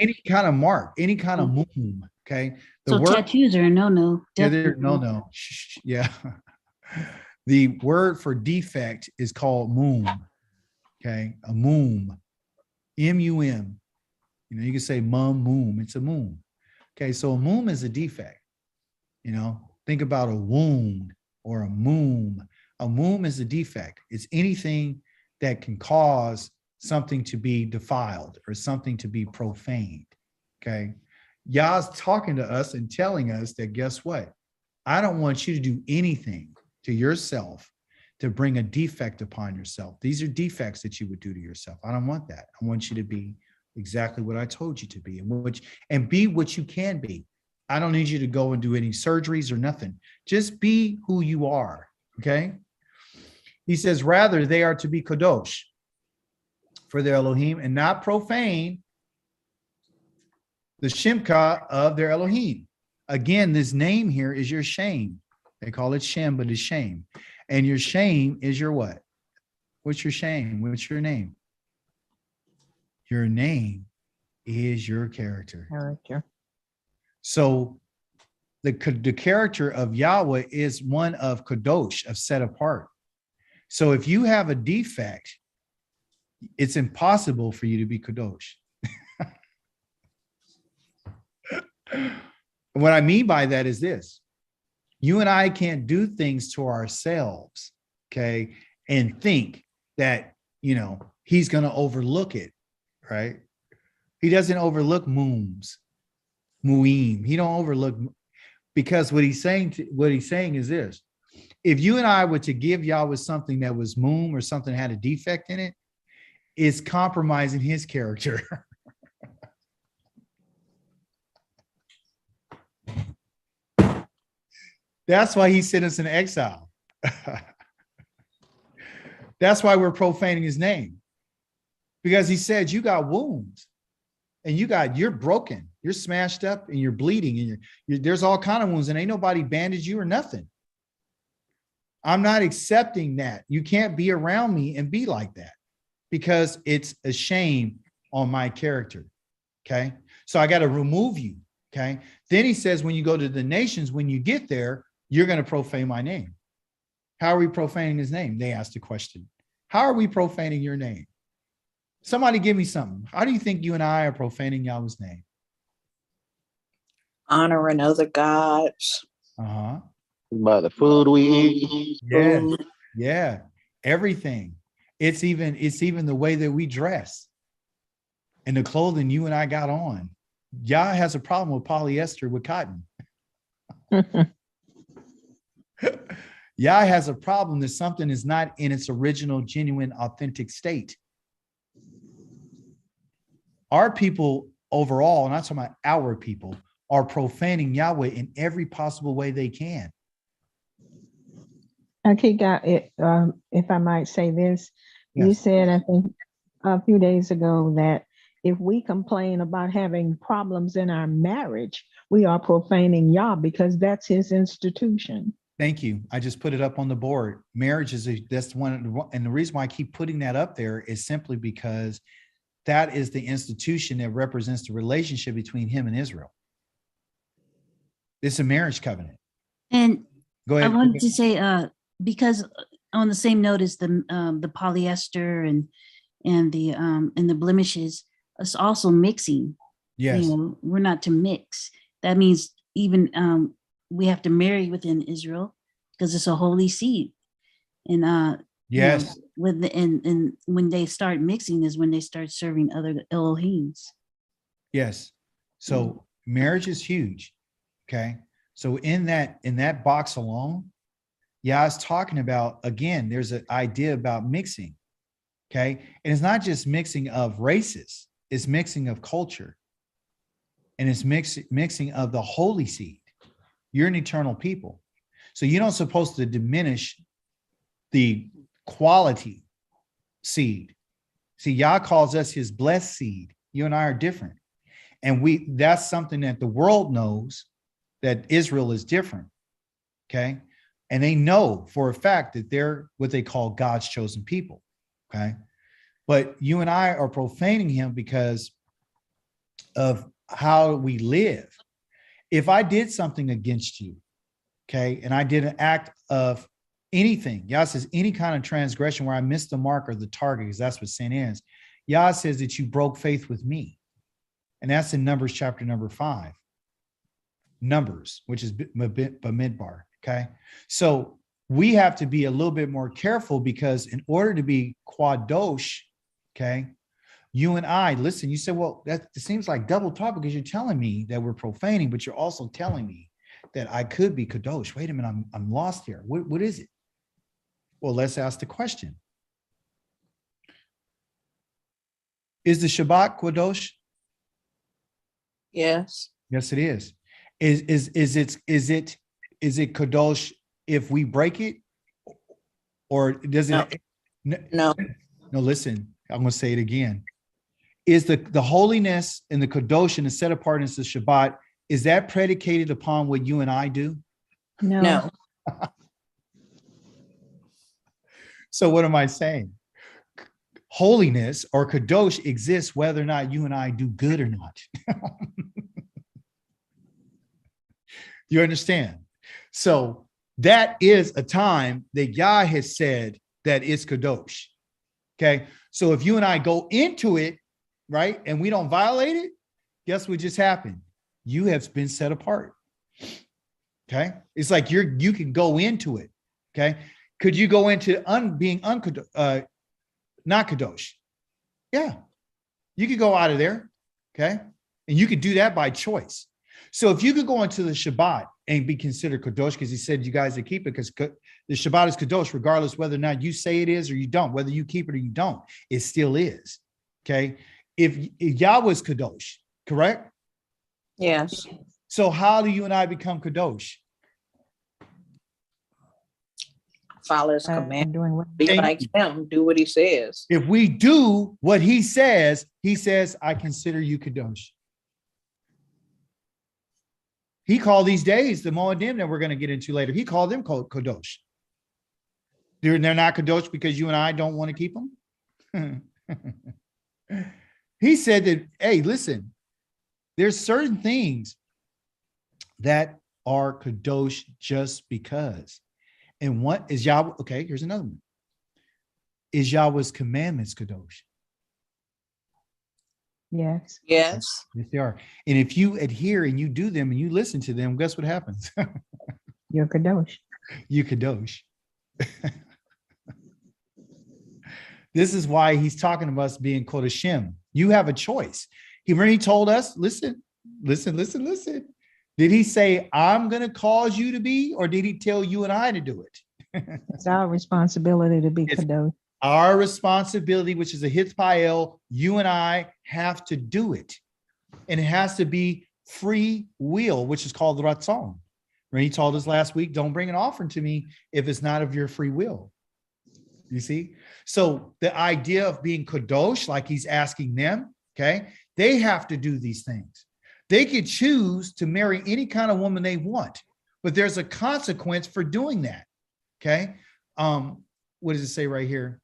Any kind of mark, any kind of moon. Okay. So tattoos are a no. Yeah, no. Shh, yeah. The word for defect is called moom. Okay. A moom. M-U-M. You know, you can say moom. It's a moom. Okay. So a moom is a defect. You know, think about a wound or a moom. A moom is a defect. It's anything that can cause something to be defiled or something to be profaned. Okay. Yah's talking to us and telling us that, guess what? I don't want you to do anything to yourself to bring a defect upon yourself. These are defects that you would do to yourself. I don't want that. I want you to be exactly what I told you to be, and be what you can be. I don't need you to go and do any surgeries or nothing. Just be who you are. Okay. He says, rather, they are to be kadosh for their Elohim and not profane the shimka of their Elohim. Again, this name here is your shame. They call it Shem, but it's shame. And your shame is your what? What's your shame? What's your name? Your name is your character. So the character of Yahweh is one of kadosh, of set apart. So if you have a defect, it's impossible for you to be kadosh. What I mean by that is this. You and I can't do things to ourselves, okay, and think that, you know, he's going to overlook it, right? He doesn't overlook muim. He don't overlook, because what he's saying is this. If you and I were to give Yahweh something that was moom or something that had a defect in it, it's compromising his character. That's why he sent us in exile. That's why we're profaning his name. Because he said, you got wounds and you're broken, you're smashed up and you're bleeding and there's all kind of wounds and ain't nobody bandaged you or nothing. I'm not accepting that. You can't be around me and be like that because it's a shame on my character. Okay. So I got to remove you. Okay. Then he says, when you go to the nations, when you get there, you're going to profane my name. How are we profaning his name? They asked the question. How are we profaning your name? Somebody give me something. How do you think you and I are profaning Yahweh's name? Honoring other gods. Uh-huh. By the food we eat. Yeah. Food. Yeah. Everything. It's even the way that we dress and the clothing you and I got on. Yah has a problem with polyester with cotton. Yah has a problem that something is not in its original, genuine, authentic state. Our people overall, and I'm talking about our people, are profaning Yahweh in every possible way they can. Okay, got it. If I might say this, you Yes. said, I think a few days ago, that if we complain about having problems in our marriage, we are profaning Yah because that's his institution. Thank you. I just put it up on the board. Marriage that's one, and the reason why I keep putting that up there is simply because that is the institution that represents the relationship between him and Israel. It's a marriage covenant. And Go ahead. I wanted to say, because on the same note as the polyester and the blemishes, it's also mixing. Yes. You know, we're not to mix. That means even we have to marry within Israel because it's a holy seed. And Yes. you know, and when they start mixing is when they start serving other Elohims. Yes. So marriage is huge. Okay. So in that box alone, I was talking about, again, there's an idea about mixing. Okay. And it's not just mixing of races, it's mixing of culture. And it's mixing of the holy seed. You're an eternal people. So you're not supposed to diminish the quality seed. See, Yah calls us his blessed seed. You and I are different. And that's something that the world knows, that Israel is different. Okay. And they know for a fact that they're what they call God's chosen people. Okay. But you and I are profaning him because of how we live. If I did something against you, okay, and I did an act of anything, Yah says any kind of transgression where I missed the mark or the target, because that's what sin is. Yah says that you broke faith with me. And that's in Numbers chapter number 5. Numbers, which is Bamidbar, okay? So we have to be a little bit more careful because in order to be Kwadosh, okay, you and I, listen, you said, well, that seems like double talk because you're telling me that we're profaning, but you're also telling me that I could be Kadosh. Wait a minute, I'm lost here. What is it? Well, let's ask the question. Is the Shabbat Kadosh? Yes. Yes, it is. Is it Kadosh if we break it? Or does it? No. No, listen, I'm going to say it again. Is the holiness and the Kadosh and the set apartness of Shabbat, is that predicated upon what you and I do? No. So what am I saying? Holiness or Kadosh exists whether or not you and I do good or not. You understand? So that is a time that Yah has said that it's Kadosh. Okay. So if you and I go into it, right, and we don't violate it, guess what just happened? You have been set apart. Okay. It's like you can go into it. Okay. Could you go into being not Kadosh? Yeah. You could go out of there. Okay. And you could do that by choice. So if you could go into the Shabbat and be considered Kadosh, because he said you guys to keep it, because the Shabbat is Kadosh, regardless whether or not you say it is or you don't, whether you keep it or you don't, it still is. Okay. If Yahweh is Kadosh, correct? Yes. So how do you and I become Kadosh? Follow his command. doing what Be like him. Do what he says. If we do what he says, I consider you kadosh. He called these days, the Moedim that we're going to get into later, he called them kadosh. They're not kadosh because you and I don't want to keep them. He said that, hey, listen, there's certain things that are kadosh just because. And what is Yahweh? Okay, here's another one. Is Yahweh's commandments kadosh? Yes. Yes. Yes, they are. And if you adhere and you do them and you listen to them, guess what happens? You're kadosh. You kadosh. This is why he's talking about us being kodashim. You have a choice. He told us, listen. Did he say, I'm going to cause you to be, or did he tell you and I to do it? It's our responsibility to be It's kadosh. our responsibility, which is a hitpael. You and I have to do it. And it has to be free will, which is called the ratzon. When he told us last week, don't bring an offering to me if it's not of your free will. You see? So the idea of being kadosh, like he's asking them, okay, they have to do these things. They could choose to marry any kind of woman they want, but there's a consequence for doing that. Okay. What does it say right here?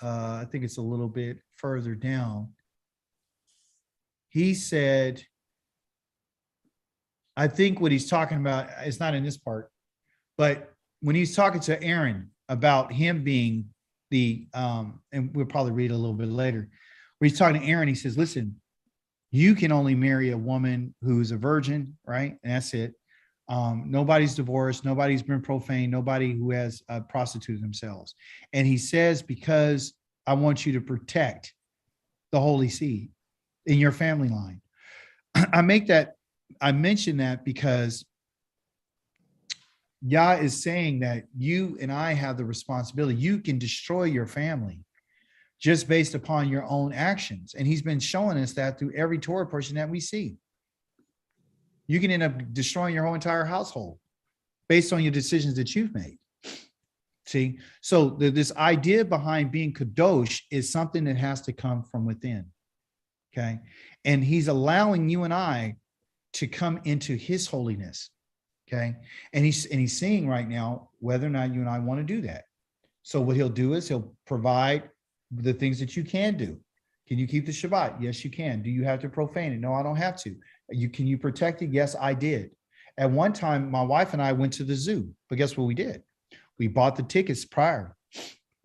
I think it's a little bit further down. He said, I think what he's talking about, it's not in this part, but when he's talking to Aaron about him being the, and we'll probably read a little bit later, where he's talking to Aaron, he says, listen, you can only marry a woman who's a virgin, right? And that's it. Nobody's divorced. Nobody's been profane. Nobody who has prostituted themselves. And he says, because I want you to protect the holy seed in your family line. I mention that because Yah is saying that you and I have the responsibility. You can destroy your family just based upon your own actions. And he's been showing us that through every Torah portion that we see. You can end up destroying your whole entire household based on your decisions that you've made. See, so this idea behind being kadosh is something that has to come from within. Okay. And he's allowing you and I to come into his holiness. Okay. And he's seeing right now whether or not you and I want to do that. So what he'll do is he'll provide the things that you can do. Can you keep the Shabbat? Yes, you can. Do you have to profane it? No, I don't have to. Can you protect it? Yes, I did. At one time, my wife and I went to the zoo, but guess what we did? We bought the tickets prior.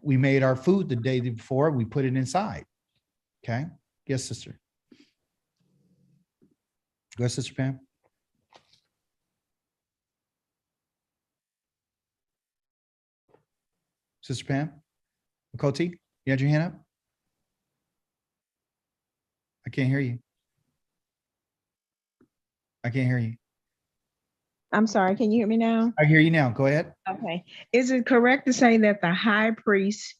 We made our food the day before. We put it inside. Okay. Yes, sister. Go ahead, Sister Pam. Sister Pam, Makoti, you had your hand up? I can't hear you. I can't hear you. I'm sorry, can you hear me now? I hear you now. Go ahead. Okay. Is it correct to say that the high priest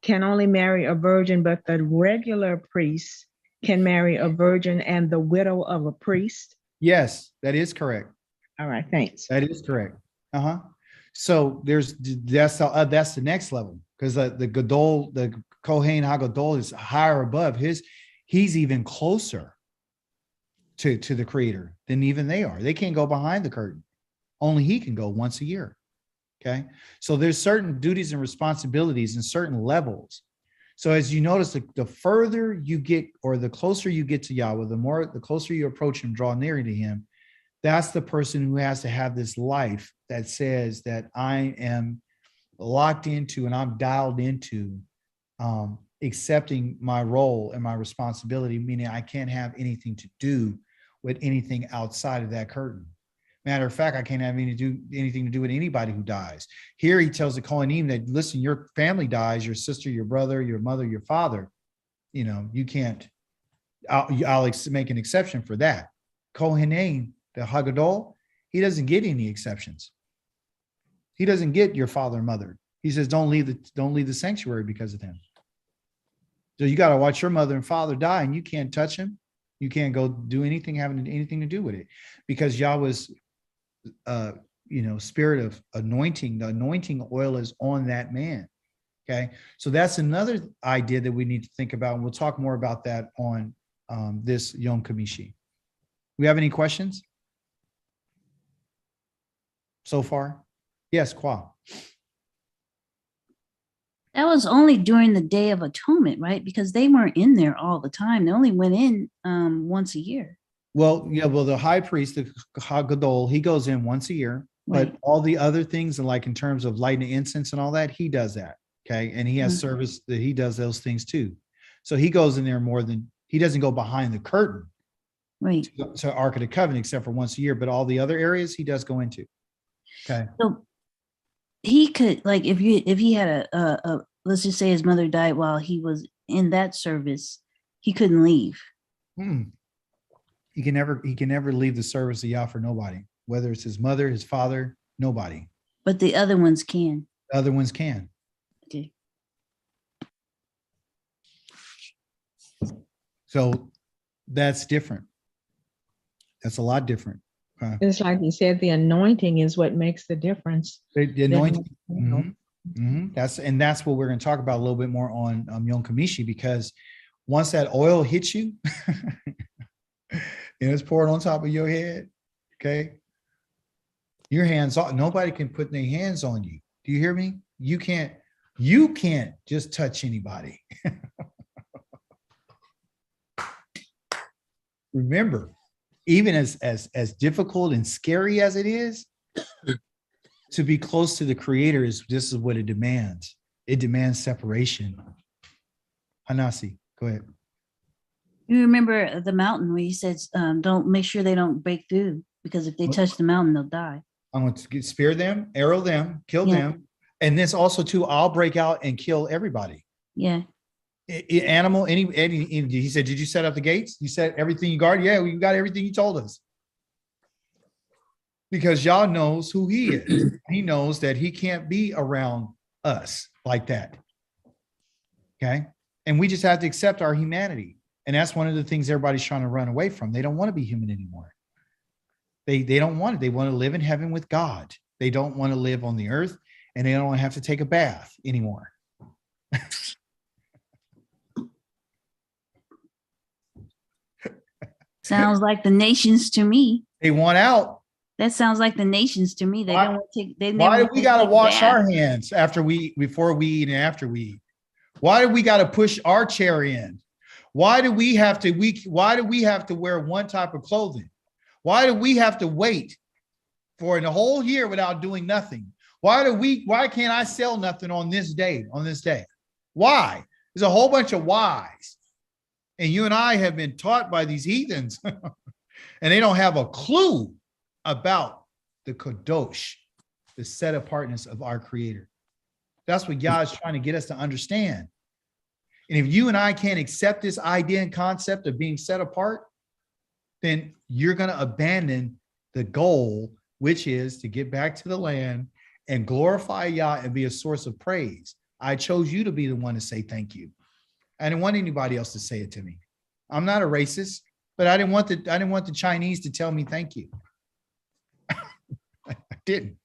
can only marry a virgin, but the regular priest can marry a virgin and the widow of a priest? Yes, that is correct. All right, thanks. That is correct. So that's the next level, because the Gadol, the Kohen HaGadol is higher above he's even closer to the Creator than even they are. They can't go behind the curtain. Only he can go once a year. Okay. So there's certain duties and responsibilities and certain levels. So as you notice, the further you get, or the closer you get to Yahweh, the closer you approach him, draw nearer to him, that's the person who has to have this life that says that I am locked into and I'm dialed into accepting my role and my responsibility, meaning I can't have anything to do with anything outside of that curtain. Matter of fact, I can't have anything to do with anybody who dies. Here he tells the Kohanim that, listen, your family dies, your sister, your brother, your mother, your father, you can't, I'll make an exception for that. Kohanim, the Hagadol, he doesn't get any exceptions. He doesn't get your father and mother. He says, don't leave the sanctuary because of them. So you got to watch your mother and father die, and you can't touch him. You can't go do anything having anything to do with it, because Yahweh's spirit of anointing. The anointing oil is on that man. Okay. So that's another idea that we need to think about. And we'll talk more about that on this Yom Kamishi. We have any questions so far? Yes, Kwa. That was only during the Day of Atonement, right? Because they weren't in there all the time. They only went in once a year. Well, yeah, well, the high priest, the Hagadol, he goes in once a year, but Right. all the other things, like in terms of lighting incense and all that, he does that. Okay. And he has service that he does those things too. So he goes in there more than, he doesn't go behind the curtain Right. to Ark of the Covenant except for once a year, but all the other areas he does go into. Okay. So he could, like, if he had a let's just say his mother died while he was in that service, he couldn't leave. He can never leave the service of Yah for nobody, whether it's his mother, his father, nobody. But the other ones can. The other ones can. Okay. So that's different. That's a lot different. It's like you said, the anointing is what makes the difference. The anointing. That's what we're going to talk about a little bit more on Yom Kamishi, because once that oil hits you, and it's poured on top of your head, okay, your hands off. Nobody can put their hands on you. Do you hear me? You can't just touch anybody. Remember, even as difficult and scary as it is, to be close to the Creator this is what it demands. It demands separation. Hanasi, go ahead. You remember the mountain where he says, don't make sure they don't break through, because if they touch the mountain, they'll die. I'm going to spear them, arrow them, kill Yeah. them. And this also too, I'll break out and kill everybody. Yeah. Animal, any, he said, did you set up the gates? You set everything you guard? Yeah, we got everything you told us. Because Yah knows who he is. He knows that he can't be around us like that. Okay. And we just have to accept our humanity. And that's one of the things everybody's trying to run away from. They don't want to be human anymore. They don't want it. They want to live in heaven with God. They don't want to live on the earth, and they don't want to have to take a bath anymore. Sounds like the nations to me. They want out. That sounds like the nations to me. They Why- don't want to take. They Why never do we got to take a wash bath. our hands before we eat and after we eat? Why do we got to push our chair in? Why do we have to wear one type of clothing? Why do we have to wait for a whole year without doing nothing? Why can't I sell nothing on this day? Why? There's a whole bunch of whys. And you and I have been taught by these heathens, and they don't have a clue about the kadosh, the set apartness of our Creator. That's what Yah is trying to get us to understand. And if you and I can't accept this idea and concept of being set apart, then you're going to abandon the goal, which is to get back to the land and glorify Yah and be a source of praise. I chose you to be the one to say thank you. I didn't want anybody else to say it to me. I'm not a racist, but I didn't want the Chinese to tell me thank you. I didn't.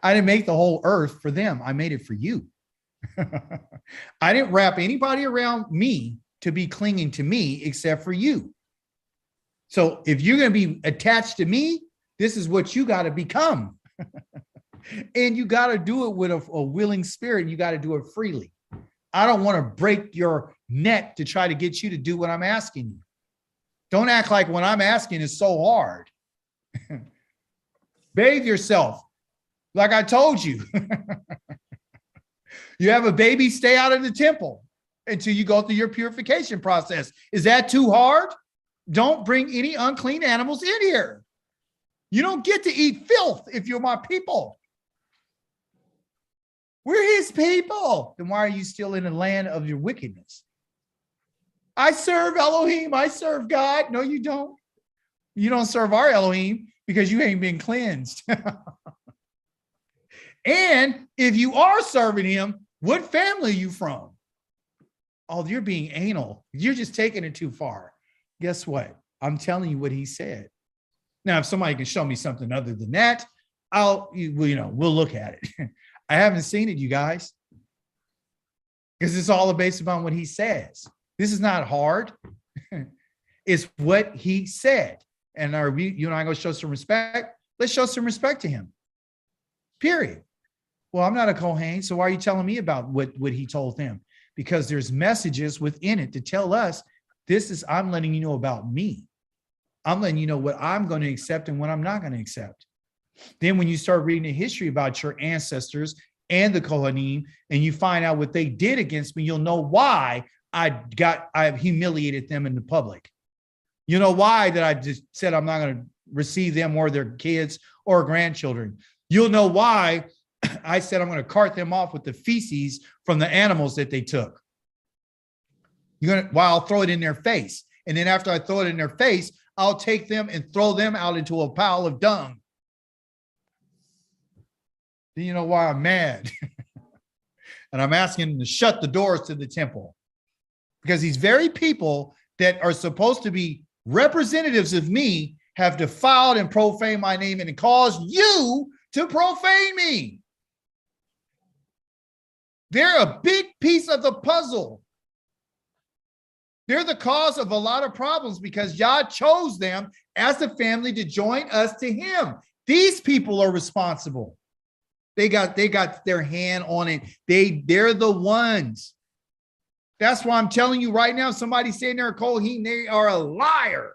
I didn't make the whole earth for them. I made it for you. I didn't wrap anybody around me to be clinging to me except for you. So if you're going to be attached to me, this is what you got to become. And you got to do it with a willing spirit. You got to do it freely. I don't want to break your neck to try to get you to do what I'm asking you. Don't act like what I'm asking is so hard. Bathe yourself. Like I told you. You have a baby, stay out of the temple until you go through your purification process. Is that too hard? Don't bring any unclean animals in here. You don't get to eat filth if you're my people. We're his people. Then why are you still in the land of your wickedness? I serve Elohim. I serve God. No, you don't. You don't serve our Elohim because you ain't been cleansed. And if you are serving him, what family are you from? Oh, you're being anal. You're just taking it too far. Guess what? I'm telling you what he said. Now, if somebody can show me something other than that, we'll look at it. I haven't seen it, you guys, because it's all based upon what he says. This is not hard. It's what he said. And are you and I going to show some respect? Let's show some respect to him. Period. Well, I'm not a Kohen, so why are you telling me about what he told them? Because there's messages within it to tell us I'm letting you know about me. I'm letting you know what I'm going to accept and what I'm not going to accept. Then when you start reading the history about your ancestors and the Kohanim, and you find out what they did against me, you'll know why I've humiliated them in the public. You know why that I just said I'm not going to receive them or their kids or grandchildren. You'll know why I said I'm going to cart them off with the feces from the animals that they took. I'll throw it in their face. And then after I throw it in their face, I'll take them and throw them out into a pile of dung. Then you know why I'm mad. And I'm asking him to shut the doors to the temple. Because these very people that are supposed to be representatives of me have defiled and profaned my name and caused you to profane me. They're a big piece of the puzzle. They're the cause of a lot of problems because Yah chose them as a family to join us to him. These people are responsible. They got their hand on it. They're the ones. That's why I'm telling you right now, somebody saying they're a Kohen, they are a liar.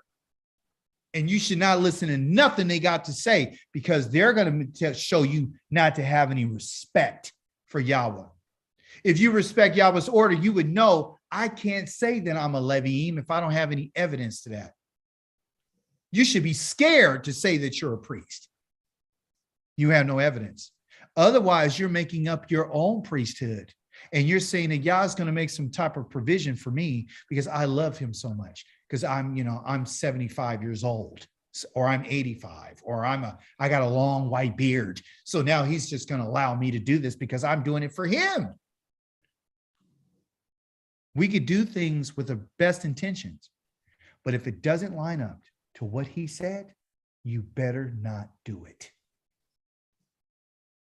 And you should not listen to nothing they got to say because they're going to show you not to have any respect for Yahweh. If you respect Yahweh's order, you would know I can't say that I'm a Leviim if I don't have any evidence to that. You should be scared to say that you're a priest. You have no evidence. Otherwise, you're making up your own priesthood. And you're saying that Yah is going to make some type of provision for me because I love him so much. Because I'm 75 years old, or I'm 85, or I got a long white beard. So now he's just going to allow me to do this because I'm doing it for him. We could do things with the best intentions, but if it doesn't line up to what he said, you better not do it.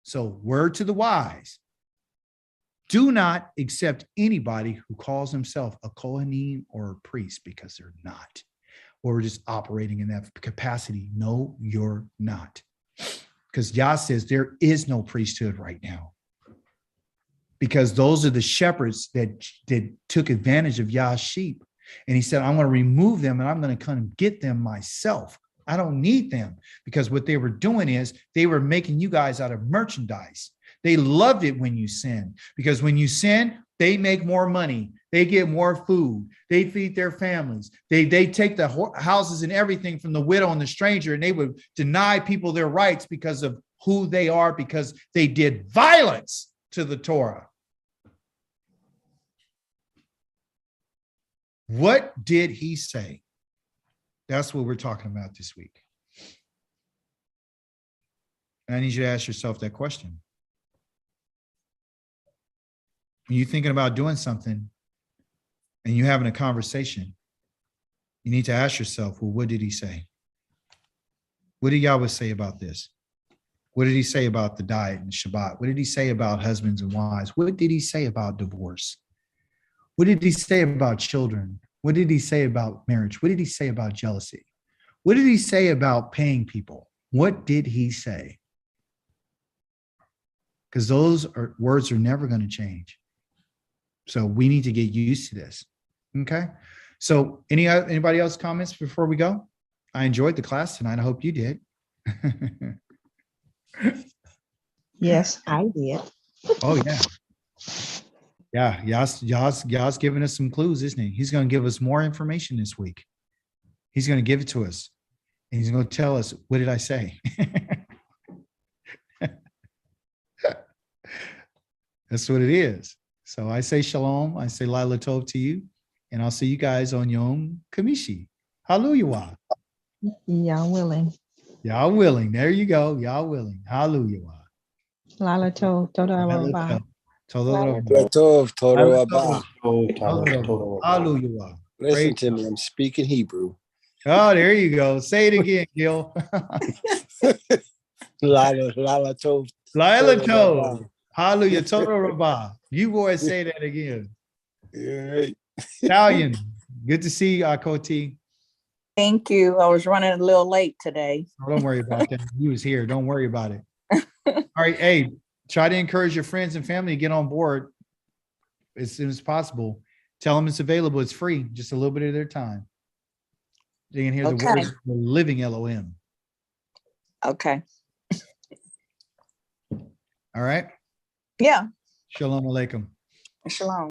So word to the wise, do not accept anybody who calls himself a Kohanim or a priest because they're not, or just operating in that capacity. No, you're not. Because Yah says there is no priesthood right now. Because those are the shepherds that took advantage of Yah's sheep. And he said, I'm going to remove them and I'm going to come and get them myself. I don't need them because what they were doing is they were making you guys out of merchandise. They loved it when you sin because when you sin, they make more money. They get more food. They feed their families. They take the houses and everything from the widow and the stranger, and they would deny people their rights because of who they are, because they did violence to the Torah. What did he say? That's what we're talking about this week. And I need you to ask yourself that question. When you're thinking about doing something and you're having a conversation, you need to ask yourself, well, what did he say? What did Yahweh say about this? What did he say about the diet and Shabbat? What did he say about husbands and wives? What did he say about divorce? What did he say about children? What did he say about marriage? What did he say about jealousy? What did he say about paying people? What did he say? Because those words are never going to change. So we need to get used to this. Okay. So anybody else comments before we go? I enjoyed the class tonight. I hope you did. Yes, I did. Oh yeah. Yeah, Yah's giving us some clues, isn't he? He's going to give us more information this week. He's going to give it to us. And he's going to tell us, what did I say? That's what it is. So I say shalom. I say Laila Tov to you. And I'll see you guys on Yom Kamishi. Hallelujah. Yah willing. Yah willing. There you go. Yah willing. Hallelujah. Lala Tov, Toda Rabba. Tov, Torah Abba. Hallelujah. Listen to me. I'm speaking Hebrew. Oh, there you go. Say it again, Gil. Lala Tov. Laila Tov Tov. Rabah. Hallelujah. Total Rabbah. You boys say that again. Yeah. Italian. Good to see you, Akoti. Thank you. I was running a little late today. Oh, don't worry about that. He was here. Don't worry about it. All right. Hey, try to encourage your friends and family to get on board as soon as possible. Tell them it's available. It's free. Just a little bit of their time. They can hear the Okay. words of the living Elohim. Okay. All right. Yeah. Shalom Aleichem. Shalom.